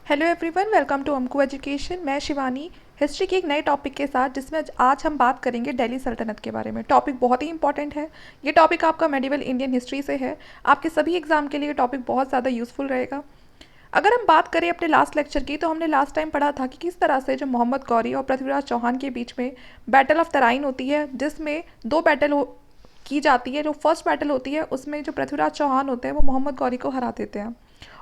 Hello everyone, welcome to अमकू education. मैं Shivani history के एक नए टॉपिक के साथ, जिसमें आज हम बात करेंगे दिल्ली सल्तनत के बारे में। टॉपिक बहुत ही इंपॉर्टेंट है। ये टॉपिक आपका मेडिवल इंडियन हिस्ट्री से है। आपके सभी एग्जाम के लिए ये टॉपिक बहुत ज़्यादा यूज़फुल रहेगा। अगर हम बात करें अपने लास्ट लेक्चर की, तो हमने लास्ट टाइम पढ़ा था कि किस तरह से जो मोहम्मद गौरी और पृथ्वीराज चौहान के बीच में बैटल ऑफ तराइन होती है, जिसमें दो बैटल की जाती है। जो फर्स्ट बैटल होती है उसमें जो पृथ्वीराज चौहान होते हैं वो मोहम्मद गौरी को हरा देते हैं,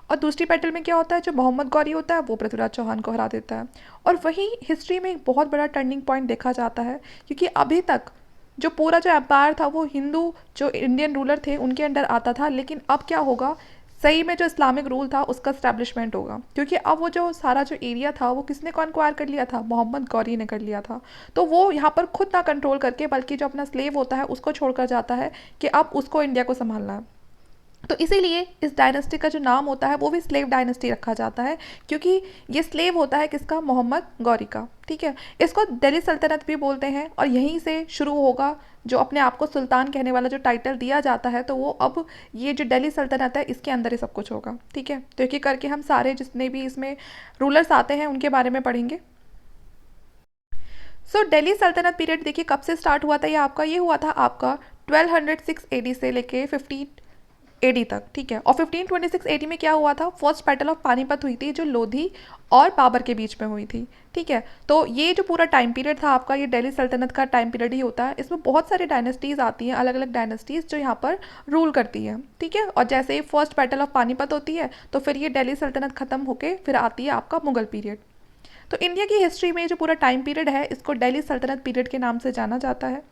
और दूसरी बैटल में क्या होता है, जो मोहम्मद गौरी होता है वो पृथ्वीराज चौहान को हरा देता है। और वही हिस्ट्री में एक बहुत बड़ा टर्निंग पॉइंट देखा जाता है, क्योंकि अभी तक जो पूरा जो एम्पायर था वो हिंदू जो इंडियन रूलर थे उनके अंडर आता था, लेकिन अब क्या होगा, सही में जो इस्लामिक रूल था उसका स्टैब्लिशमेंट होगा, क्योंकि अब वो जो सारा जो एरिया था वो किसने कॉन्क्वायर कर लिया था, मोहम्मद गौरी ने कर लिया था। तो वो यहाँ पर खुद ना कंट्रोल करके, बल्कि जो अपना स्लेव होता है उसको छोड़कर जाता है कि अब उसको इंडिया को संभालना है। तो इसीलिए इस डायनेस्टी का जो नाम होता है वो भी स्लेव डायनेस्टी रखा जाता है, क्योंकि ये स्लेव होता है किसका, मोहम्मद गौरी का। ठीक है, इसको दिल्ली सल्तनत भी बोलते हैं, और यहीं से शुरू होगा जो अपने आप को सुल्तान कहने वाला जो टाइटल दिया जाता है। तो वो अब ये जो दिल्ली सल्तनत है इसके अंदर ही सब कुछ होगा। ठीक है, तो एक एक करके हम सारे जितने भी इसमें रूलर्स आते हैं उनके बारे में पढ़ेंगे। दिल्ली सल्तनत पीरियड देखिए कब से स्टार्ट हुआ था। ये हुआ था आपका 1206 एडी से लेके 15 एडी तक। ठीक है, और 1526 एडी में क्या हुआ था, फर्स्ट बैटल ऑफ पानीपत हुई थी, जो लोधी और बाबर के बीच में हुई थी। ठीक है, तो ये जो पूरा टाइम पीरियड था आपका, ये दिल्ली सल्तनत का टाइम पीरियड ही होता है। इसमें बहुत सारी डायनेस्टीज़ आती हैं, अलग अलग डायनेस्टीज़ जो यहाँ पर रूल करती हैं। ठीक है, और जैसे ही फर्स्ट बैटल ऑफ पानीपत होती है तो फिर ये दिल्ली सल्तनत खत्म होकर फिर आती है आपका मुगल पीरियड। तो इंडिया की हिस्ट्री में जो पूरा टाइम पीरियड है इसको दिल्ली सल्तनत पीरियड के नाम से जाना जाता है।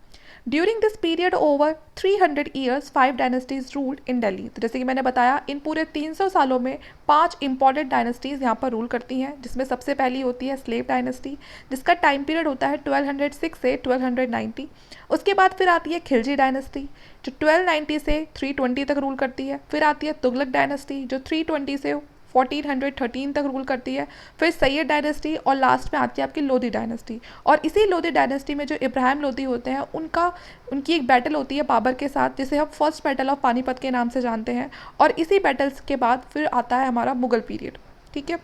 During this period over 300 years 5 dynasties ruled इन दिल्ली। तो जैसे कि मैंने बताया, इन पूरे 300 सालों में 5 इंपॉर्टेंट डायनेस्टीज़ यहाँ पर रूल करती हैं, जिसमें सबसे पहली होती है स्लेव डायनेस्टी, जिसका टाइम पीरियड होता है 1206 से 1290। उसके बाद फिर आती है खिलजी डायनेस्टी, जो 1290 से 320 तक रूल करती है। फिर आती है तुगलक डायनेस्टी, जो 320 से 1413 तक रूल करती है। फिर सैयद डायनेस्टी, और लास्ट में आती है आपकी लोधी डायनेस्टी। और इसी लोधी डायनेस्टी में जो इब्राहिम लोधी होते हैं उनकी एक बैटल होती है बाबर के साथ, जिसे हम फर्स्ट बैटल ऑफ पानीपत के नाम से जानते हैं। और इसी बैटल्स के बाद फिर आता है हमारा मुगल पीरियड। ठीक है,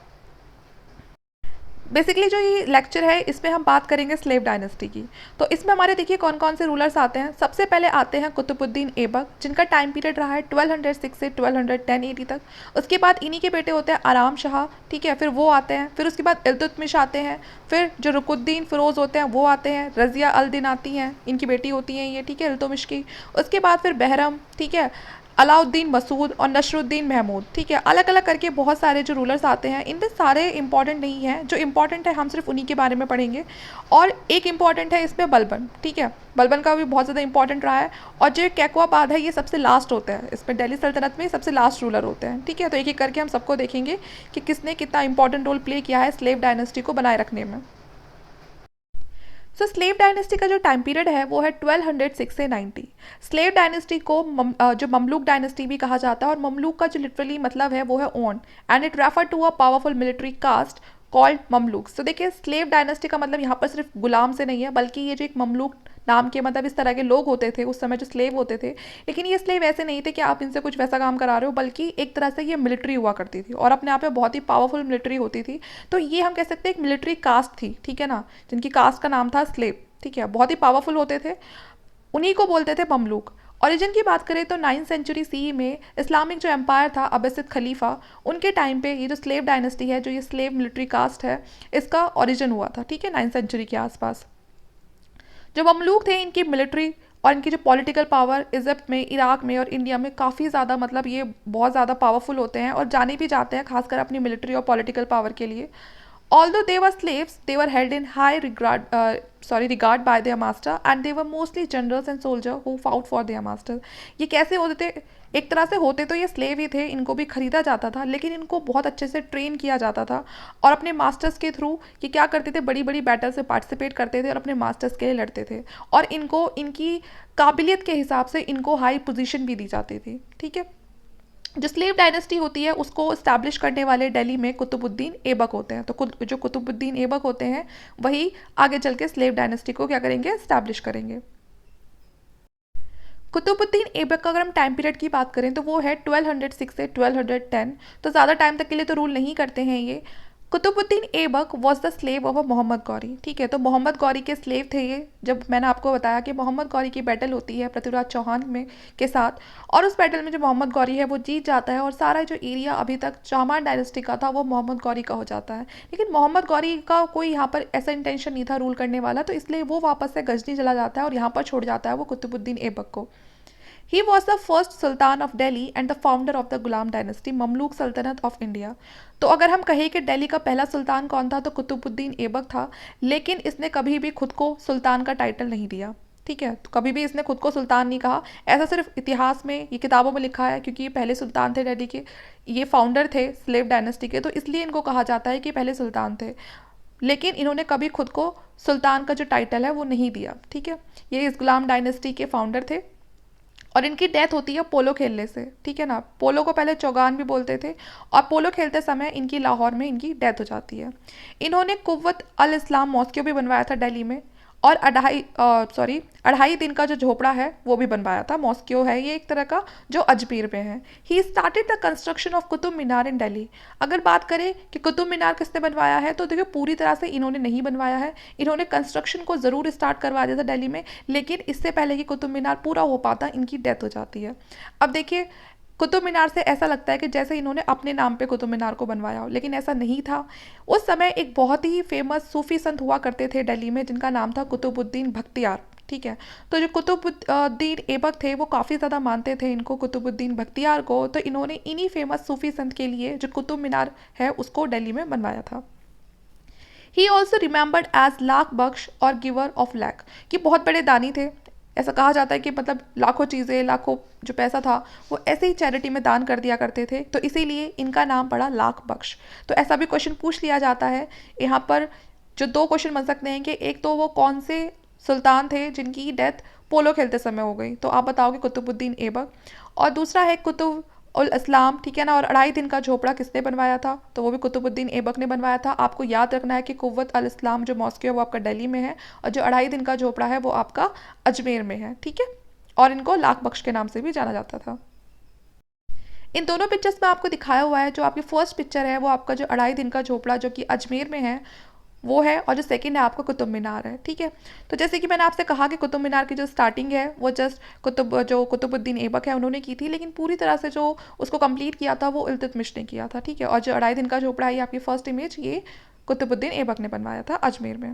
बेसिकली जो ये लेक्चर है इसमें हम बात करेंगे स्लेव डायनेस्टी की। तो इसमें हमारे देखिए कौन कौन से रूलर्स आते हैं। सबसे पहले आते हैं कुतुबुद्दीन ऐबक, जिनका टाइम पीरियड रहा है 1206 से 1210 एडी तक। उसके बाद इन्हीं के बेटे होते हैं आराम शाह। ठीक है, फिर वो आते हैं। फिर उसके बाद इल्तुतमिश आते हैं। फिर जो रुकुद्दीन फिरोज़ होते हैं वो आते हैं। रज़िया अल दिन आती हैं, इनकी बेटी होती हैं ये। ठीक है, इल्तुतमिश की। उसके बाद फिर बहरम, ठीक है, अलाउद्दीन मसूद और नसरुद्दीन महमूद। ठीक है, अलग अलग करके बहुत सारे जो रूलर्स आते हैं, इनमें सारे इंपॉर्टेंट नहीं हैं। जो इंपॉर्टेंट है हम सिर्फ उन्हीं के बारे में पढ़ेंगे। और एक इंपॉर्टेंट है इसमें बलबन। ठीक है, बलबन का भी बहुत ज़्यादा इंपॉर्टेंट रहा है। और जो कैकवाबाद है ये सबसे लास्ट होता है, इसमें दिल्ली सल्तनत में सबसे लास्ट रूलर होते हैं। ठीक है, तो एक एक करके हम सबको देखेंगे कि किसने कितना इंपॉर्टेंट रोल प्ले किया है स्लेव डायनेस्टी को बनाए रखने में। स्लेव डायनेस्टी का जो टाइम पीरियड है वो है 1206 से 90। स्लेव डायनेस्टी को जो ममलूक डायनेस्टी भी कहा जाता है, और ममलूक का जो लिटरली मतलब है वो है own, and it refer to a powerful military caste called Mamluk. तो देखिए, स्लेव डायनेस्टी का मतलब यहाँ पर सिर्फ गुलाम से नहीं है, बल्कि ये जो एक ममलूक नाम के मतलब इस तरह के लोग होते थे उस समय जो स्लेव होते थे। लेकिन ये स्लेव ऐसे नहीं थे कि आप इनसे कुछ वैसा काम करा रहे हो, बल्कि एक तरह से ये मिलिट्री हुआ करती थी और अपने आप में बहुत ही पावरफुल मिलिट्री होती थी। तो ये हम कह सकते हैं एक मिलिट्री कास्ट थी। ठीक है ना, जिनकी कास्ट का नाम था स्लेव। ठीक है, बहुत ही पावरफुल होते थे, उन्हीं को बोलते थे ममलूक। ओरिजिन की बात करें तो 9th सेंचुरी सी में इस्लामिक जो एम्पायर था, अब्बासिद खलीफा, उनके टाइम पे ये जो स्लेव डायनेस्टी है, जो ये स्लेव मिलिट्री कास्ट है, इसका ओरिजिन हुआ था। ठीक है, 9th सेंचुरी के आसपास। जो ममलूक थे, इनकी मिलिट्री और इनकी जो पॉलिटिकल पावर इजिप्ट में, इराक में और इंडिया में काफ़ी ज़्यादा, मतलब ये बहुत ज़्यादा पावरफुल होते हैं और जाने भी जाते हैं खासकर अपनी मिलिट्री और पॉलिटिकल पावर के लिए। Although they were slaves, they were held in high regard by their master, and they were mostly generals and soldiers who fought for their master. ये कैसे होते थे, एक तरह से होते तो ये स्लेव ही थे, इनको भी खरीदा जाता था, लेकिन इनको बहुत अच्छे से ट्रेन किया जाता था। और अपने मास्टर्स के थ्रू ये क्या करते थे, बड़ी बड़ी बैटल से पार्टिसिपेट करते थे और अपने मास्टर्स के लिए लड़ते थे। और इनको इनकी काबिलियत के हिसाब से इनको हाई पोजीशन भी दी जाती थी। ठीक है, जो स्लेव डायनेस्टी होती है उसको इस्टेब्लिश करने वाले दिल्ली में कुतुबुद्दीन ऐबक होते हैं। तो जो कुतुबुद्दीन ऐबक होते हैं वही आगे चल के स्लेव डायनेस्टी को क्या करेंगे, इस्टेब्लिश करेंगे। कुतुबुद्दीन ऐबक का अगर हम टाइम पीरियड की बात करें तो वो है 1206 से 1210। तो ज़्यादा टाइम तक के लिए तो रूल नहीं करते हैं ये। Qutbuddin Aibak was the slave of Mohammad Ghori. ठीक है, तो मोहम्मद गौरी के स्लेव थे ये। जब मैंने आपको बताया कि मोहम्मद गौरी की बैटल होती है पृथ्वीराज चौहान में के साथ, और उस बैटल में जो मोहम्मद गौरी है वो जीत जाता है और सारा जो एरिया अभी तक चाहमान डायनेस्टी का था वो मोहम्मद गौरी का हो जाता है। लेकिन मोहम्मद गौरी का कोई यहाँ पर ऐसा इंटेंशन नहीं था रूल करने वाला, तो इसलिए वो वापस से गजनी चला जाता है और यहाँ पर छोड़ जाता है वो कुतुबुद्दीन ऐबक को। He was the first Sultan of Delhi and the founder of the Ghulam dynasty, Mamluk सल्तनत ऑफ इंडिया। तो अगर हम कहें कि दिल्ली का पहला सुल्तान कौन था तो कुतुबुद्दीन ऐबक था, लेकिन इसने कभी भी खुद को सुल्तान का टाइटल नहीं दिया। ठीक है, तो कभी भी इसने खुद को सुल्तान नहीं कहा। ऐसा सिर्फ इतिहास में, ये किताबों में लिखा है, क्योंकि ये पहले सुल्तान थे दिल्ली के, ये फाउंडर थे स्लेव डायनेस्टी के, तो इसलिए इनको कहा जाता है कि पहले सुल्तान थे। लेकिन इन्होंने कभी खुद को सुल्तान का जो टाइटल है वो नहीं दिया। ठीक है, ये इस गुलाम डायनेस्टी के फाउंडर थे और इनकी डेथ होती है पोलो खेलने से। ठीक है ना, पोलो को पहले चौगान भी बोलते थे, और पोलो खेलते समय इनकी लाहौर में इनकी डेथ हो जाती है। इन्होंने कुव्वत अल इस्लाम मॉस्को भी बनवाया था दिल्ली में, और अढ़ाई दिन का जो झोपड़ा है वो भी बनवाया था। मॉस्को है ये एक तरह का जो अजमेर में है। He started the construction of Qutub Minar in Delhi. अगर बात करें कि कुतुब मीनार किसने बनवाया है, तो देखिए पूरी तरह से इन्होंने नहीं बनवाया है। इन्होंने कंस्ट्रक्शन को ज़रूर स्टार्ट करवा दिया था दिल्ली में, लेकिन इससे पहले कि कुतुब मीनार पूरा हो पाता इनकी डेथ हो जाती है। अब देखिए, कुतुब मीनार से ऐसा लगता है कि जैसे इन्होंने अपने नाम पे कुतुब मीनार को बनवाया हो, लेकिन ऐसा नहीं था। उस समय एक बहुत ही फेमस सूफी संत हुआ करते थे दिल्ली में, जिनका नाम था कुतुबुद्दीन बख्तियार। ठीक है, तो जो कुतुबुद्दीन ऐबक थे वो काफ़ी ज़्यादा मानते थे इनको, कुतुबुद्दीन बख्तियार को, तो इन्होंने इन्हीं फेमस सूफी संत के लिए जो कुतुब मीनार है उसको दिल्ली में बनवाया था। He also remembered as Lakh Bakhsh और गिवर ऑफ लैक, कि बहुत बड़े दानी थे। ऐसा कहा जाता है कि मतलब लाखों चीज़ें, लाखों जो पैसा था वो ऐसे ही चैरिटी में दान कर दिया करते थे, तो इसीलिए इनका नाम पड़ा लाख बख्श। तो ऐसा भी क्वेश्चन पूछ लिया जाता है यहाँ पर। जो दो क्वेश्चन बन सकते हैं कि एक तो वो कौन से सुल्तान थे जिनकी डेथ पोलो खेलते समय हो गई, तो आप बताओगे कुतुबुद्दीन ऐबक, और दूसरा है कुतुब उल इस्लाम। ठीक है ना, और अढ़ाई दिन का झोपड़ा किसने बनवाया था, तो वो भी कुतुबुद्दीन ऐबक ने बनवाया था। आपको याद रखना है कि कुव्वत अल इस्लाम जो मॉस्को है वो आपका दिल्ली में है, और जो अढ़ाई दिन का झोपड़ा है वो आपका अजमेर में है। ठीक है, और इनको लाख बख्श के नाम से भी जाना जाता था। इन दोनों पिक्चर्स में आपको दिखाया हुआ है, जो आपकी फर्स्ट पिक्चर है वो आपका जो अढ़ाई दिन का झोपड़ा जो कि अजमेर में है वो है, और जो सेकंड है आपका कुतुब मीनार है। ठीक है, तो जैसे कि मैंने आपसे कहा कि कुतुब मीनार की जो स्टार्टिंग है वो जस्ट कुतुबुद्दीन ऐबक है उन्होंने की थी, लेकिन पूरी तरह से जो उसको कंप्लीट किया था वो इल्तुतमिश ने किया था। ठीक है, और जो अढ़ाई दिन का झोपड़ा है ये आपकी फर्स्ट इमेज, ये कुतुबुद्दीन ऐबक ने बनवाया था अजमेर में।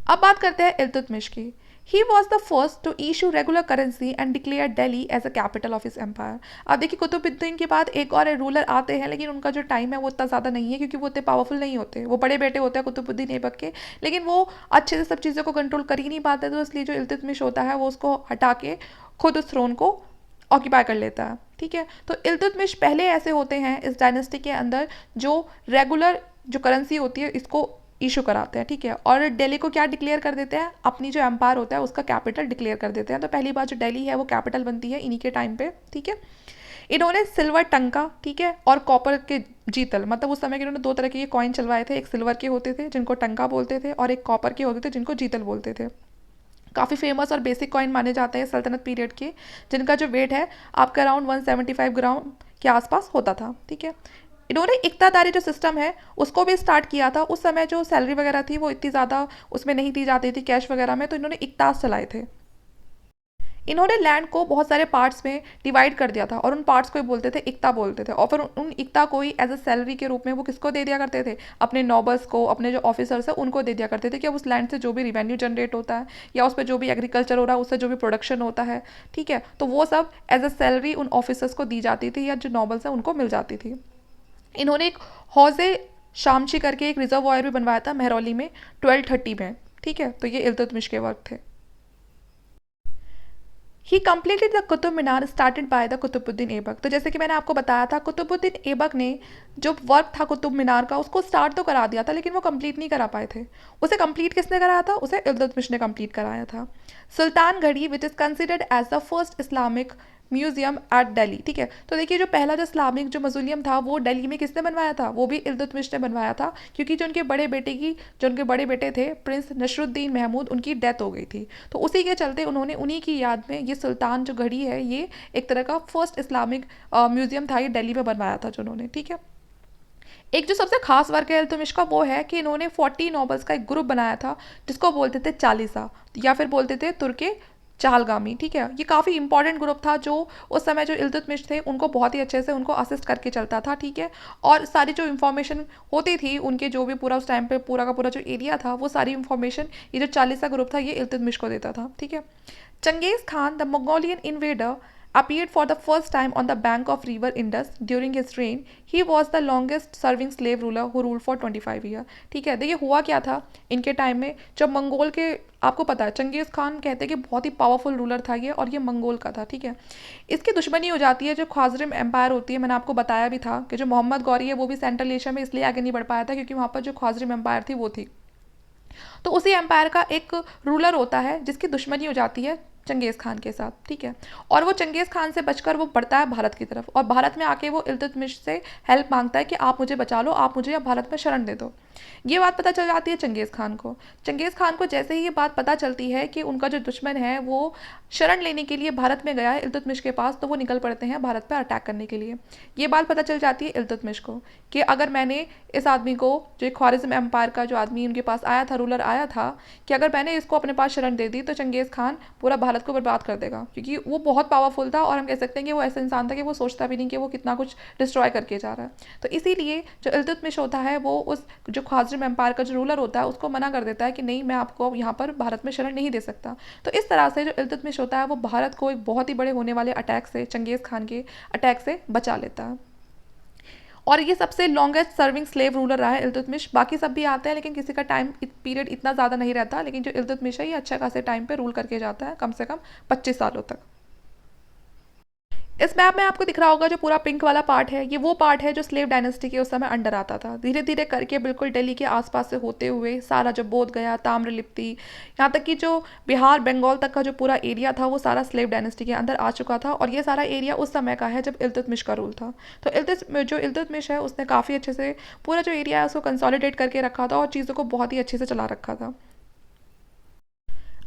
अब बात करते हैं इल्तुतमिश की। He was the first to issue regular currency and declare Delhi as a capital of his empire. अब देखिए, कुतुबुद्दीन के बाद एक और रूलर आते हैं, लेकिन उनका जो टाइम है वो इतना ज़्यादा नहीं है, क्योंकि वो इतने पावरफुल नहीं होते। वो बड़े बेटे होते हैं कुतुबुद्दीन ऐबक के, लेकिन वो अच्छे से सब चीज़ों को कंट्रोल कर ही नहीं पाते, तो इसलिए जो इल्तुतमिश होता है वो उसको हटा के खुद उस थ्रोन को ऑक्यूपाई कर लेता है। ठीक है, तो इल्तुतमिश पहले ऐसे होते हैं इस डायनेस्टी के अंदर जो रेगुलर जो करेंसी होती है इसको इशू कराते हैं। ठीक है, और दिल्ली को क्या डिक्लेयर कर देते हैं, अपनी जो एम्पायर होता है उसका कैपिटल डिक्लेयर कर देते हैं। तो पहली बार जो दिल्ली है वो कैपिटल बनती है इन्हीं के टाइम पे। ठीक है, इन्होंने सिल्वर टंका, ठीक है, और कॉपर के जीतल, मतलब उस समय के इन्होंने दो तरह के ये कॉइन चलवाए थे। एक सिल्वर के होते थे जिनको टंका बोलते थे, और एक कॉपर के होते थे जिनको जीतल बोलते थे। काफ़ी फेमस और बेसिक कॉइन माने जाते हैं सल्तनत पीरियड के, जिनका जो वेट है आपका अराउंड 175 ग्राम के आसपास होता था। ठीक है, इन्होंने इक्तादारी जो सिस्टम है उसको भी स्टार्ट किया था। उस समय जो सैलरी वगैरह थी वो इतनी ज़्यादा उसमें नहीं दी जाती थी कैश वगैरह में, तो इन्होंने इक्तास चलाए थे। इन्होंने लैंड को बहुत सारे पार्ट्स में डिवाइड कर दिया था, और उन पार्ट्स को ही बोलते थे इक्ता बोलते थे, और फिर उन इक्ता को ही एज अ सैलरी के रूप में वो किसको दे दिया करते थे, अपने नॉबर्स को, अपने जो ऑफिसर्स है उनको दे दिया करते थे, कि अब उस लैंड से जो भी रिवेन्यू जनरेट होता है या उस पर जो भी एग्रीकल्चर हो रहा है उससे जो भी प्रोडक्शन होता है, ठीक है, तो वो सब एज अ सैलरी उन ऑफिसर्स को दी जाती थी, या जो नॉबल्स हैं उनको मिल जाती थी। इन्होंने एक हौज़े शामची करके एक रिजर्वॉयर भी बनवाया था महरौली में 1230 में। ठीक है, तो ये इल्तुतमिश के वर्क थे। He completed the Qutub Minar started by the Qutbuddin Aibak. तो जैसे कि मैंने आपको बताया था, कुतुबुद्दीन ऐबक ने जो वर्क था कुतुब मीनार का उसको स्टार्ट तो करा दिया था, लेकिन वो कंप्लीट नहीं करा पाए थे। उसे कंप्लीट किसने कराया था, उसे इल्तुतमिश ने कंप्लीट कराया था। सुल्तान घड़ी which is considered as the first Islamic museum at Delhi. ठीक है, तो देखिए जो पहला जो इस्लामिक जो म्यूजियम था वो दिल्ली में किसने बनवाया था, वो भी इल्तुतमिश ने बनवाया था, क्योंकि जो उनके बड़े बेटे थे प्रिंस नसरुद्दीन महमूद, उनकी डेथ हो गई थी। तो उसी के चलते उन्होंने उन्हीं की याद में ये सुल्तान जो घड़ी है ये एक तरह का फर्स्ट इस्लामिक म्यूजियम था, ये दिल्ली में बनवाया था जो उन्होंने। ठीक है, एक जो सबसे खास वर्क है इल्तुतमिश का वो है कि इन्होंने 40 नॉवेल्स का एक ग्रुप बनाया था जिसको बोलते थे चालीसा या फिर बोलते थे तुर्के चालगामी। ठीक है, ये काफ़ी इंपॉर्टेंट ग्रुप था जो उस समय जो इल्तुतमिश थे उनको बहुत ही अच्छे से उनको असिस्ट करके चलता था। ठीक है, और सारी जो इन्फॉर्मेशन होती थी उनके जो भी पूरा उस टाइम पे पूरा का पूरा जो एरिया था वो सारी इन्फॉर्मेशन ये जो चालीसा ग्रुप था ये इल्तुतमिश को देता था। ठीक है, Changez Khan the Mongolian invader appeared for the first time on the bank of river Indus during his reign. He was the longest serving slave ruler who ruled for 25 years. ठीक है, देखिए हुआ क्या था इनके टाइम में जब मंगोल के, आपको पता है चंगेज़ खान कहते हैं कि बहुत ही पावरफुल रूलर था ये, और ये मंगोल का था। ठीक है, इसकी दुश्मनी हो जाती है जो ख्वाजरिम एम्पायर होती है। मैंने आपको बताया भी था कि जो मोहम्मद गौरी है वो भी सेंट्रल एशिया में इसलिए आगे नहीं बढ़ पाया था क्योंकि वहाँ पर जो ख्वाजरिम एम्पायर थी वो थी। तो उसी एम्पायर का एक रूलर होता है जिसकी दुश्मनी हो जाती है चंगेज़ खान के साथ। ठीक है, और वो चंगेज़ खान से बचकर वो बढ़ता है भारत की तरफ, और भारत में आके वो इल्तुतमिश से हेल्प मांगता है कि आप मुझे बचा लो, आप मुझे अब भारत में शरण दे दो। ये बात पता चल जाती है चंगेज़ खान को। चंगेज़ खान को जैसे ही ये बात पता चलती है कि उनका जो दुश्मन है वो शरण लेने के लिए भारत में गया है इल्तुतमिश के पास, तो वो निकल पड़ते हैं भारत पर अटैक करने के लिए। ये बात पता चल जाती है इल्तुतमिश को कि अगर मैंने इस आदमी को, जो ख्वारिज़म एम्पायर का जो आदमी उनके पास आया था, रूलर आया था, कि अगर मैंने इसको अपने पास शरण दे दी तो चंगेज़ खान पूरा भारत को बर्बाद कर देगा, क्योंकि वो बहुत पावरफुल था और हम कह सकते हैं कि वो ऐसा इंसान था कि वो सोचता भी नहीं कि वो कितना कुछ डिस्ट्रॉय करके जा रहा है। तो इसीलिए जो इल्तुतमिश होता है वो उस जो ख्वाजरिम एम्पायर का जो रूलर होता है उसको मना कर देता है कि नहीं, मैं आपको यहाँ पर भारत में शरण नहीं दे सकता। तो इस तरह से जो इल्तुतमिश होता है वो भारत को एक बहुत ही बड़े होने वाले अटैक से, चंगेज़ खान के अटैक से बचा लेता है। और ये सबसे लॉन्गेस्ट सर्विंग स्लेव रूलर रहा है इल्तुतमिश। बाकी सब भी आते हैं लेकिन किसी का टाइम पीरियड इतना ज़्यादा नहीं रहता, लेकिन जो इल्तुतमिश है ये अच्छा खासे टाइम पे रूल करके जाता है, कम से कम 25 सालों तक। इस मैप में आपको दिख रहा होगा जो पूरा पिंक वाला पार्ट है, ये वो पार्ट है जो स्लेव डायनेस्टी के उस समय अंडर आता था। धीरे धीरे करके बिल्कुल दिल्ली के आसपास से होते हुए सारा जो बोध गया, ताम्रलिप्ति, यहाँ तक कि जो बिहार बंगाल तक का जो पूरा एरिया था वो सारा स्लेव डायनेस्टी के अंदर आ चुका था, और ये सारा एरिया उस समय का है जब इल्तुतमिश का रूल था। तो जो इल्तुतमिश है उसने काफ़ी अच्छे से पूरा जो एरिया है उसको कंसोलिडेट करके रखा था और चीज़ों को बहुत ही अच्छे से चला रखा था।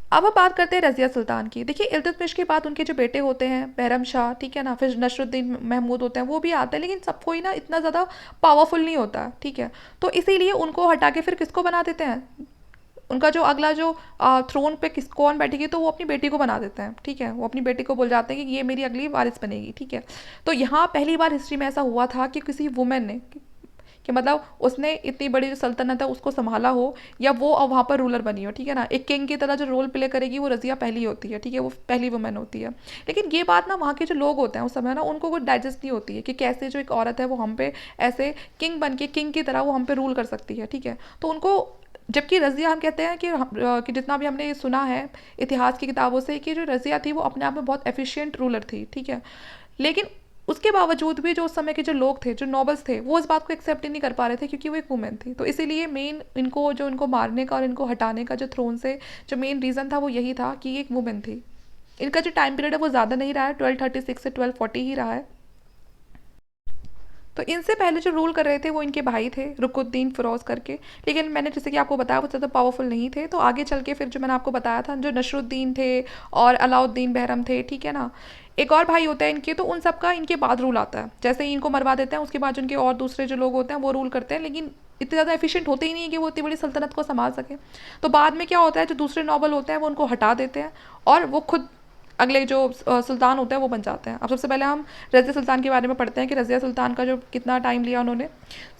अब हम बात करते हैं रज़िया सुल्तान की। देखिए इल्तुतमिश के बाद उनके जो बेटे होते हैं बहरम शाह, ठीक है ना, फिर नसरुद्दीन महमूद होते हैं, वो भी आते हैं, लेकिन सब कोई ना इतना ज़्यादा पावरफुल नहीं होता। ठीक है, तो इसीलिए उनको हटा के फिर किसको बना देते हैं, उनका जो अगला जो थ्रोन पे किस कौन बैठेगी तो वो अपनी बेटी को बना देते हैं। ठीक है, वो अपनी बेटी को बोल जाते हैं कि ये मेरी अगली वारिस बनेगी। ठीक है, तो यहाँ पहली बार हिस्ट्री में ऐसा हुआ था कि किसी वुमेन ने, कि मतलब उसने इतनी बड़ी जो सल्तनत है उसको संभाला हो या वो अब वहाँ पर रूलर बनी हो। ठीक है ना, एक किंग की तरह जो रोल प्ले करेगी वो रज़िया पहली होती है। ठीक है, वो पहली वुमेन होती है। लेकिन ये बात ना वहाँ के जो लोग होते हैं उस समय ना उनको कुछ डाइजेस्ट नहीं होती है कि कैसे जो एक औरत है वो हम पे ऐसे किंग बन के, किंग की तरह वो हम पे रूल कर सकती है। ठीक है, तो उनको, जबकि रज़िया हम कहते हैं कि जितना भी हमने ये सुना है इतिहास की किताबों से कि जो रज़िया थी वो अपने आप में बहुत एफिशिएंट रूलर थी। ठीक है, लेकिन उसके बावजूद भी जो उस समय के जो लोग थे, जो नॉबल्स थे, वो इस बात को एक्सेप्ट ही नहीं कर पा रहे थे क्योंकि वो एक वुमेन थी। तो इसीलिए मेन इनको मारने का और इनको हटाने का जो थ्रोन से जो मेन रीज़न था वो यही था कि ये एक वुमेन थी। इनका जो टाइम पीरियड है वो ज़्यादा नहीं रहा है, 1236 से 1240 ही रहा है। तो इनसे पहले जो रूल कर रहे थे वो इनके भाई थे रुकुद्दीन फिरोज़ करके, लेकिन मैंने जैसे कि आपको बताया वो ज़्यादा पावरफुल नहीं थे। तो आगे चल के फिर जो मैंने आपको बताया था जो नसरुद्दीन थे और अलाउद्दीन बहरम थे, ठीक है ना, एक और भाई होता है इनके, तो उन सब का इनके बाद रूल आता है। जैसे ही इनको मरवा देते हैं उसके बाद उनके और दूसरे जो लोग होते हैं वो रूल करते हैं, लेकिन इतने ज़्यादा एफिशिएंट होते ही नहीं है कि वो इतनी बड़ी सल्तनत को संभाल सके। तो बाद में क्या होता है, जो दूसरे नॉबल होते हैं वो उनको हटा देते हैं और वो खुद अगले जो सुल्तान होते हैं वो बन जाते हैं। अब सबसे पहले हम रज़िया सुल्तान के बारे में पढ़ते हैं कि रज़िया सुल्तान का जो कितना टाइम लिया उन्होंने।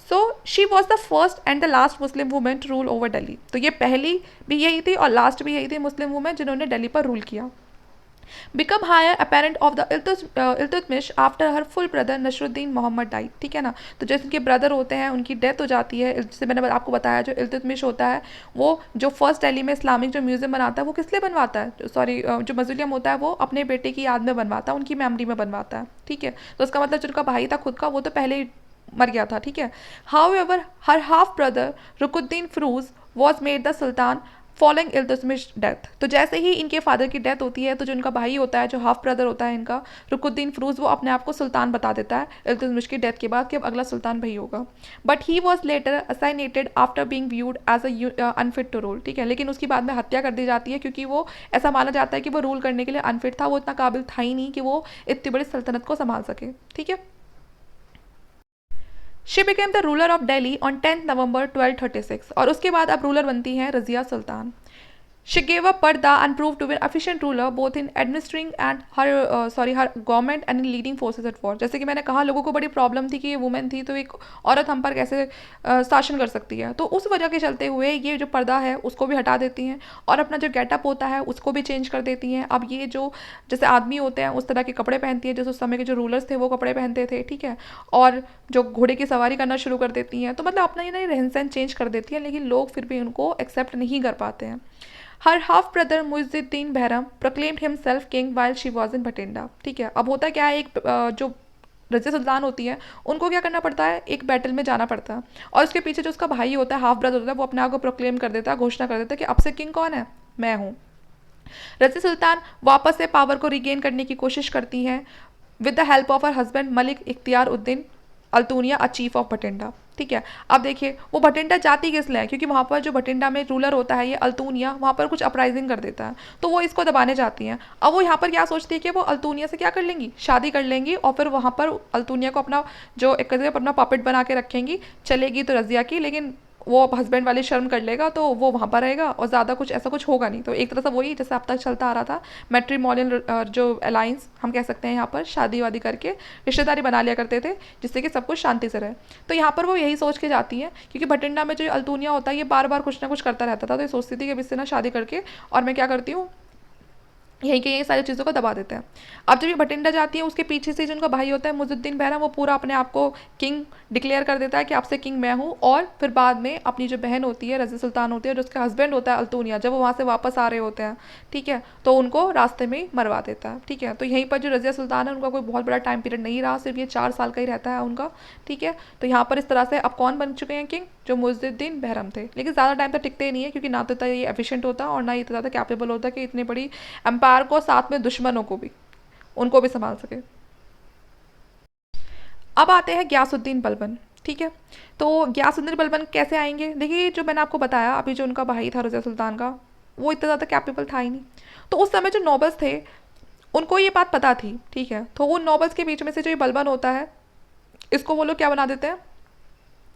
So she was the first and the last Muslim women to rule over Delhi. तो ये पहली भी यही थी और लास्ट भी यही थी मुस्लिम वुमेन जिन्होंने दिल्ली पर रूल किया। Become heir apparent of the Iltutmish after her full brother Nasiruddin Mohammad died. ठीक है ना, तो जैसे उनके ब्रदर होते हैं उनकी डेथ हो जाती है। जैसे मैंने आपको बताया जो इल्तुतमिश होता है वो जो फर्स्ट दिल्ली में इस्लामिक जो म्यूजियम बनाता है वो किस लिए बनवाता है, सॉरी जो मज़ूलियम होता है वो अपने बेटे की याद में बनवाता है, उनकी मेमोरी में बनवाता है। ठीक है, तो उसका मतलब जो उनका भाई था खुद का वो तो पहले ही मर गया था। ठीक है, however her half brother Ruknuddin Firuz was made the sultan following Iltutmish death. तो जैसे ही इनके फादर की डेथ होती है तो जो इनका भाई होता है, जो हाफ ब्रदर होता है इनका रुकुद्दीन फरूज, वो अपने आप को सुल्तान बता देता है इल्तुतमिश की डेथ के बाद कि अब अगला सुल्तान वही होगा। But he was later assassinated after being viewed as unfit to rule. ठीक है, लेकिन उसकी बाद में हत्या कर दी जाती है क्योंकि वो ऐसा माना जाता है कि वो रूल करने के लिए अनफिट था, वो इतना काबिल था ही नहीं कि वो इतनी बड़ी सल्तनत को संभाल सके। ठीक है, she became the ruler of Delhi on 10 नवंबर 1236 और उसके बाद अब रूलर बनती हैं Razia Sultan. She gave up Parda and proved to be an efficient ruler both in administering and her government and in leading forces at war. जैसे कि मैंने कहा लोगों को बड़ी प्रॉब्लम थी कि ये वुमेन थी तो एक औरत हम पर कैसे शासन कर सकती है, तो उस वजह के चलते हुए ये जो पर्दा है उसको भी हटा देती हैं और अपना जो गेटअप होता है उसको भी चेंज कर देती हैं. अब ये जो जैसे आदमी होते हैं उस तरह के कपड़े पहनती है जैसे उस समय के जो रूलर्स थे वो कपड़े पहनते थे, ठीक है, और जो घोड़े की सवारी करना शुरू कर देती हैं. तो मतलब अपना ये नई रहन सहन चेंज कर देती है, लेकिन लोग फिर भी उनको एक्सेप्ट नहीं कर पाते हैं. Her half brother Muizuddin Bahram proclaimed himself king while she was in Bhatinda. ठीक है, अब होता क्या है, एक जो रजिया सुल्तान होती है उनको क्या करना पड़ता है, एक बैटल में जाना पड़ता है और उसके पीछे जो उसका भाई होता है, हाफ ब्रदर होता है, वो अपने आप को प्रोक्लेम कर देता है, घोषणा कर देता है कि अब से किंग कौन है, मैं हूँ. रजिया सुल्तान वापस से पावर को रिगेन करने की कोशिश करती हैं with the help of her husband Malik Ikhtiyaruddin Altunia, a chief of Bhatinda. ठीक है, अब देखिए वो भटिंडा जाती किस लिए है, क्योंकि वहाँ पर जो भटिंडा में रूलर होता है ये अल्तूनिया, वहाँ पर कुछ अपराइजिंग कर देता है तो वो इसको दबाने जाती हैं. अब वो यहाँ पर क्या सोचती है कि वो अल्तूनिया से क्या कर लेंगी, शादी कर लेंगी और फिर वहाँ पर अल्तूनिया को अपना जो एक अपना पपेट बना के रखेंगी, चलेगी तो रजिया की, लेकिन वो हस्बैंड वाली शर्म कर लेगा तो वो वहाँ पर रहेगा और ज़्यादा कुछ ऐसा कुछ होगा नहीं. तो एक तरह से वही जैसे अब तक चलता आ रहा था मैट्रीमोनियल जो अलायंस हम कह सकते हैं, यहाँ पर शादी वादी करके रिश्तेदारी बना लिया करते थे जिससे कि सब कुछ शांति से रहे. तो यहाँ पर वो यही सोच के जाती हैं, क्योंकि भटिंडा में जो अल्तूनिया होता है ये बार बार कुछ ना कुछ करता रहता था, तो ये सोचती थी कि अब इससे ना शादी करके और मैं क्या करती हूँ, यही के यही सारी चीज़ों को दबा देते हैं. अब जब ये भटिंडा जाती है उसके पीछे से जो उनका भाई होता है मुइजुद्दीन बहरम, वो पूरा अपने आप को किंग डिक्लेयर कर देता है कि आपसे किंग मैं हूँ, और फिर बाद में अपनी जो बहन होती है रज़िया सुल्तान होती है और उसका हस्बैंड होता है अल्तूनिया, जब वो वहाँ से वापस आ रहे होते हैं, ठीक है, तो उनको रास्ते में ही मरवा देता है. ठीक है, तो यहीं पर जो रज़िया सुल्तान है उनका कोई बहुत बड़ा टाइम पीरियड नहीं रहा, सिर्फ ये 4 साल का ही रहता है उनका. ठीक है, तो यहाँ पर इस तरह से अब कौन बन चुके हैं किंग, जो मुइजुद्दीन बहरम थे, लेकिन ज़्यादा टाइम तक टिकते ही नहीं है, क्योंकि ना तो इतना ये एफिशिएंट होता और ना ही इतना ज़्यादा कैपेबल होता कि इतनी बड़ी एम्पायर को, साथ में दुश्मनों को भी, उनको भी संभाल सके. अब आते हैं गयासुद्दीन बलबन. ठीक है, तो गयासुद्दीन बलबन कैसे आएंगे, देखिए जो मैंने आपको बताया अभी, जो उनका भाई था रज़िया सुल्तान का, वो इतना ज़्यादा कैपेबल था ही नहीं. तो उस समय जो नोबल्स थे उनको ये बात पता थी. ठीक है, तो उन नोबल्स के बीच में से जो ये बलबन होता है इसको वो लोग क्या बना देते हैं,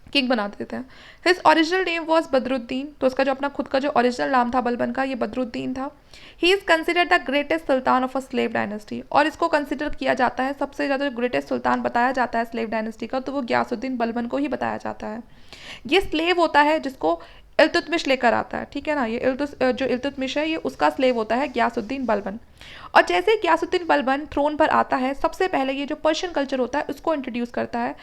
किंग बना देते हैं. His original name was Badruddin, तो उसका जो अपना खुद का जो ओरिजिनल नाम था बलबन का, ये बदरुद्दीन था. He is considered the greatest Sultan of a slave dynasty, और इसको कंसिडर किया जाता है सबसे ज़्यादा जो ग्रेटेस्ट सुल्तान बताया जाता है स्लेव डायनेस्टी का, तो वो गयासुद्दीन बलबन को ही बताया जाता है. ये स्लेव होता है जिसको इल्तुतमिश लेकर आता है. ठीक है ना, ये जो इल्तुतमिश है ये उसका स्लेव होता है गयासुद्दीन बलबन. और जैसे गयासुद्दीन बलबन थ्रोन पर आता है, सबसे पहले ये जो पर्शियन कल्चर होता है उसको इंट्रोड्यूस करता है.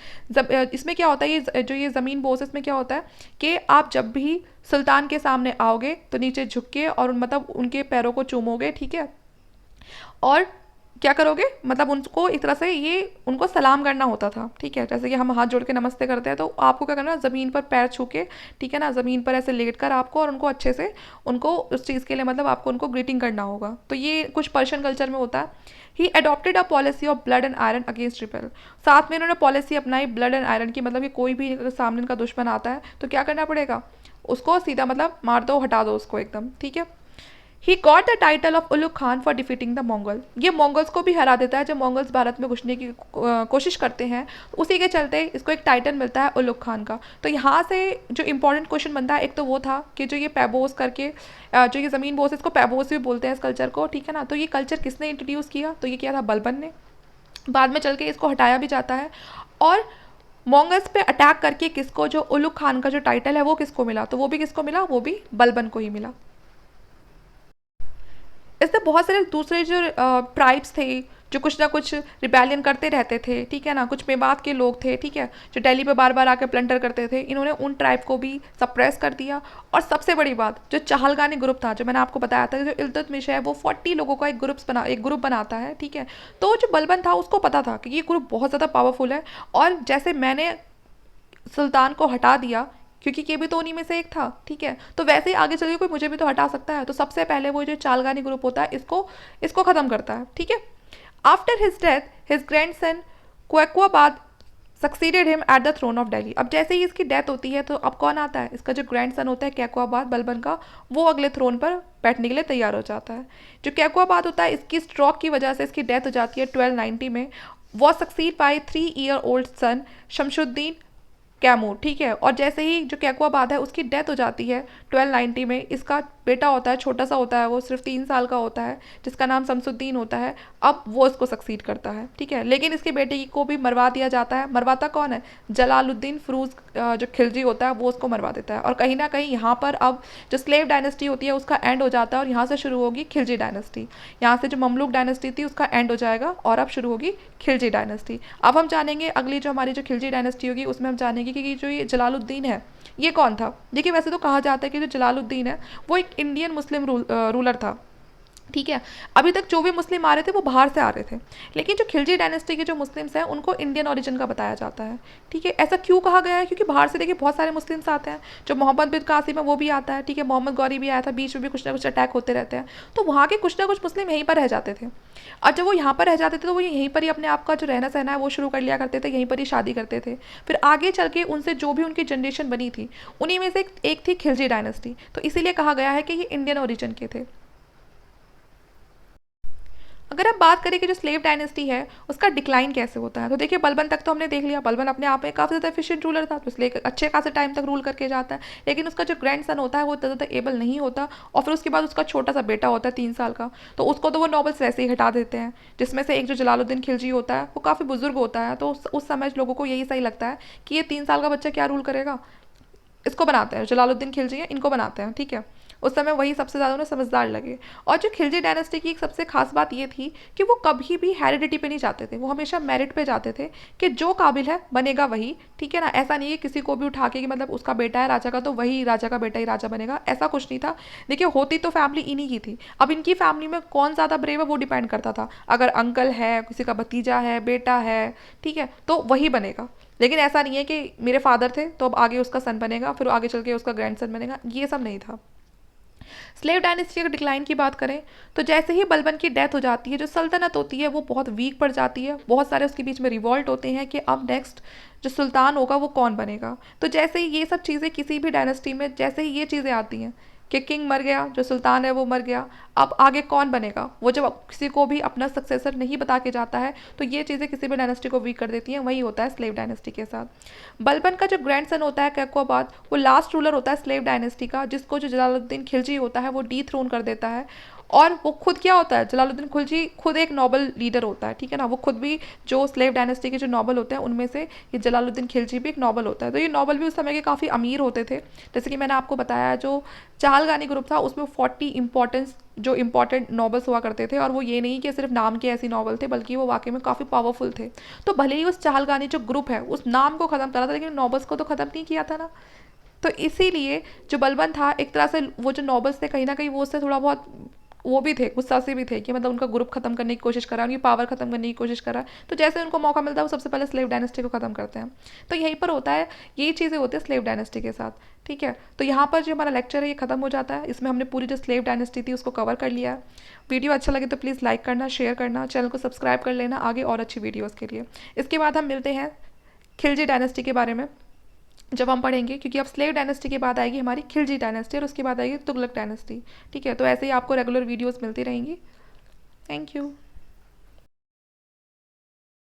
इसमें क्या होता है, ये जो ये ज़मीन बोस, इसमें क्या होता है कि आप जब भी सुल्तान के सामने आओगे तो नीचे झुक के और मतलब उनके पैरों को चूमोगे. ठीक है, और क्या करोगे, मतलब उनको एक तरह से ये उनको सलाम करना होता था. ठीक है, जैसे कि हम हाथ जोड़ के नमस्ते करते हैं, तो आपको क्या करना है, ज़मीन पर पैर छू के, ठीक है ना, ज़मीन पर ऐसे लेट कर आपको और उनको अच्छे से उनको उस चीज़ के लिए मतलब आपको उनको ग्रीटिंग करना होगा. तो ये कुछ पर्शियन कल्चर में होता है. He adopted a policy of blood and iron against rebel, साथ में इन्होंने पॉलिसी अपनाई ब्लड एंड आयरन की, मतलब कि कोई भी सामने इनका दुश्मन आता है तो क्या करना पड़ेगा, उसको सीधा मतलब मार दो, हटा दो उसको एकदम. ठीक है, he got the title of Ulugh Khan for defeating the Mongol, ये मंगोल्स को भी हरा देता है. जब मंगोल्स भारत में घुसने की कोशिश करते हैं उसी के चलते इसको एक टाइटल मिलता है उलुग खान का. तो यहाँ से जो इंपॉर्टेंट क्वेश्चन बनता है, एक तो वो था कि जो ये पैबोस करके जो ये ज़मीन बोस, इसको पैबोस भी बोलते हैं इस कल्चर को. ठीक है ना, तो ये कल्चर किसने इंट्रोड्यूस किया, तो ये किया था बलबन ने. बाद में चल के इसको हटाया भी जाता है, और मंगोल्स पे अटैक करके किसको, जो उलुग खान का जो टाइटल है वो किसको मिला, तो वो भी किसको मिला, वो भी बलबन को ही मिला. इससे बहुत सारे दूसरे जो ट्राइब्स थे जो कुछ ना कुछ रिबेलियन करते रहते थे. ठीक है ना, कुछ मेवात के लोग थे, ठीक है, जो दिल्ली पे बार बार आकर प्लंटर करते थे, इन्होंने उन ट्राइब को भी सप्रेस कर दिया. और सबसे बड़ी बात, जो चहलगानी ग्रुप था, जो मैंने आपको बताया था, जो इल्तुतमिश है वो 40 लोगों का एक ग्रुप बनाता है. ठीक है, तो जो बलबन था उसको पता था कि ये ग्रुप बहुत ज़्यादा पावरफुल है, और जैसे मैंने सुल्तान को हटा दिया, क्योंकि ये भी तो उन्हीं में से एक था. ठीक है, तो वैसे ही आगे चल के कोई मुझे भी तो हटा सकता है, तो सबसे पहले वो जो चालगानी ग्रुप होता है इसको इसको ख़त्म करता है. ठीक है, after his death his grandson Qaiqabad succeeded him at the throne of Delhi. अब जैसे ही इसकी डेथ होती है तो अब कौन आता है, इसका जो ग्रैंड सन होता है कैकुआबाद बलबन का, वो अगले थ्रोन पर बैठने के लिए तैयार हो जाता है. जो कैकुआबाद होता है, इसकी स्ट्रोक की वजह से इसकी डेथ हो जाती है 1290 में. Was succeed by 3 year old son Shamsuddin Kaimur, ठीक है। और जैसे ही जो कैकुआबाद है उसकी डेथ हो जाती है 1290 में, इसका बेटा होता है, छोटा सा होता है, वो सिर्फ 3 साल का होता है, जिसका नाम शमसुद्दीन होता है। अब वो इसको सक्सीड करता है, ठीक है। लेकिन इसके बेटे को भी मरवा दिया जाता है। मरवाता कौन है? जलालुद्दीन फिरोज जो खिलजी होता है वो उसको मरवा देता है। और कहीं ना कहीं यहाँ पर अब जो स्लेव डायनेस्टी होती है उसका एंड हो जाता है और यहाँ से शुरू होगी खिलजी डायनेस्टी। यहाँ से जो ममलूक डायनेस्टी थी उसका एंड हो जाएगा और अब शुरू होगी खिलजी डायनेस्टी। अब हम जानेंगे अगली जो हमारी जो खिलजी डायनेस्टी होगी उसमें हम जानेंगे कि जो ये जलालुद्दीन है ये कौन था। देखिए वैसे तो कहा जाता है कि जो जलालुद्दीन है वो एक इंडियन मुस्लिम रूलर था, ठीक है। अभी तक जो भी मुस्लिम आ रहे थे वो बाहर से आ रहे थे, लेकिन जो खिलजी डायनेस्टी के जो मुस्लिम्स हैं उनको इंडियन ओरिजिन का बताया जाता है, ठीक है। ऐसा क्यों कहा गया है? क्योंकि बाहर से देखिए बहुत सारे मुस्लिम्स आते हैं, जो मोहम्मद बिन कासिम है वो भी आता है, ठीक है। मोहम्मद गौरी भी आया था, बीच में भी कुछ ना कुछ अटैक होते रहते हैं, तो वहाँ के कुछ ना कुछ मुस्लिम यहीं पर रह जाते थे। और जब वो यहाँ पर रह जाते थे तो वो यहीं पर ही अपने आप का जो रहना सहना है वो शुरू कर लिया करते थे, यहीं पर ही शादी करते थे। फिर आगे चल के उनसे जो भी उनकी जनरेशन बनी थी उन्हीं में से एक थी खिलजी डायनेस्टी, तो इसीलिए कहा गया है कि ये इंडियन ओरिजिन के थे। अगर आप बात करें कि जो स्लेव डायनेस्टी है उसका डिक्लाइन कैसे होता है, तो देखिए बलबन तक तो हमने देख लिया। बलबन अपने आप में काफ़ी ज़्यादा एफिशिएंट रूलर था, तो इसलिए अच्छे खासे टाइम तक रूल करके जाता है। लेकिन उसका जो ग्रैंड सन होता है वो इतना ज़्यादा एबल नहीं होता, और फिर उसके बाद उसका छोटा सा बेटा होता है 3 साल का, तो उसको तो वो नॉबल्स वैसे ही हटा देते हैं। जिसमें से एक जो जलालुद्दीन खिलजी होता है वो काफ़ी बुजुर्ग होता है, तो उस समय लोगों को यही सही लगता है कि ये 3 साल का बच्चा क्या रूल करेगा, इसको बनाते हैं, जलालुद्दीन खिलजी हैं इनको बनाते हैं, ठीक है। उस समय वही सबसे ज़्यादा उन्हें समझदार लगे। और जो खिलजी डायनेस्टी की एक सबसे खास बात ये थी कि वो कभी भी हेरिडिटी पे नहीं जाते थे, वो हमेशा मेरिट पे जाते थे कि जो काबिल है बनेगा वही, ठीक है ना। ऐसा नहीं है किसी को भी उठा के कि मतलब उसका बेटा है राजा का तो वही राजा का बेटा ही राजा बनेगा, ऐसा कुछ नहीं था। देखिए होती तो फैमिली इन्हीं की थी, अब इनकी फैमिली में कौन ज़्यादा ब्रेव है वो डिपेंड करता था। अगर अंकल है, किसी का भतीजा है, बेटा है, ठीक है, तो वही बनेगा। लेकिन ऐसा नहीं है कि मेरे फादर थे तो अब आगे उसका सन बनेगा, फिर आगे चल के उसका ग्रैंड सन बनेगा, ये सब नहीं था। स्लेव डायनेस्टी के डिक्लाइन की बात करें तो जैसे ही बलबन की डेथ हो जाती है जो सल्तनत होती है वो बहुत वीक पड़ जाती है, बहुत सारे उसके बीच में रिवॉल्ट होते हैं कि अब नेक्स्ट जो सुल्तान होगा वो कौन बनेगा। तो जैसे ही ये सब चीज़ें किसी भी डायनेस्टी में जैसे ही ये चीज़ें आती हैं कि किंग मर गया, जो सुल्तान है वो मर गया, अब आगे कौन बनेगा, वो जब किसी को भी अपना सक्सेसर नहीं बता के जाता है तो ये चीज़ें किसी भी डायनेस्टी को वीक कर देती हैं। वही होता है स्लेव डायनेस्टी के साथ। बलबन का जो ग्रैंड सन होता है कैकुआबाद, वो लास्ट रूलर होता है स्लेव डायनेस्टी का, जिसको जो जलालुद्दीन खिलजी होता है वो डी थ्रोन कर देता है। और वो खुद क्या होता है, जलालुद्दीन खिलजी खुद एक नोबल लीडर होता है, ठीक है ना। वो खुद भी जो स्लेव डायनेस्टी के जो नोबल होते हैं उनमें से ये जलालुद्दीन खिलजी भी एक नोबल होता है। तो ये नोबल भी उस समय के काफ़ी अमीर होते थे। जैसे कि मैंने आपको बताया जो चाहलगानी ग्रुप था उसमें 40 इंपॉर्टेंट नॉवल्स हुआ करते थे, और वो ये नहीं कि सिर्फ नाम के ऐसी नॉवल थे बल्कि वो वाकई में काफ़ी पावरफुल थे। तो भले ही उस चाहलगानी जो ग्रुप है उस नाम को ख़त्म करा था लेकिन नॉवल्स को तो ख़त्म नहीं किया था ना। तो इसीलिए जो बलबन था एक तरह से वो जो नॉबल्स थे कहीं ना कहीं वो उससे थोड़ा बहुत वो भी थे, गुस्सा से भी थे कि मतलब उनका ग्रुप खत्म करने की कोशिश करा, उनकी पावर खत्म करने की कोशिश करा। तो जैसे उनको मौका मिलता है वो सबसे पहले स्लेव डायनेस्टी को खत्म करते हैं। तो यहीं पर होता है, यही चीज़ें होती है स्लेव डायनेस्टी के साथ, ठीक है। तो यहाँ पर जो हमारा लेक्चर है ये खत्म हो जाता है। इसमें हमने पूरी जो स्लेव डायनेस्टी थी उसको कवर कर लिया है। वीडियो अच्छा लगे तो प्लीज़ लाइक करना, शेयर करना, चैनल को सब्सक्राइब कर लेना आगे और अच्छी वीडियोज़ के लिए। इसके बाद हम मिलते हैं खिलजी डायनेस्टी के बारे में जब हम पढ़ेंगे, क्योंकि अब स्लेव डायनेस्टी के बाद आएगी हमारी खिलजी डायनेस्टी और उसके बाद आएगी तुगलक डायनेस्टी, ठीक है। तो ऐसे ही आपको रेगुलर वीडियोस मिलती रहेंगी। Thank you.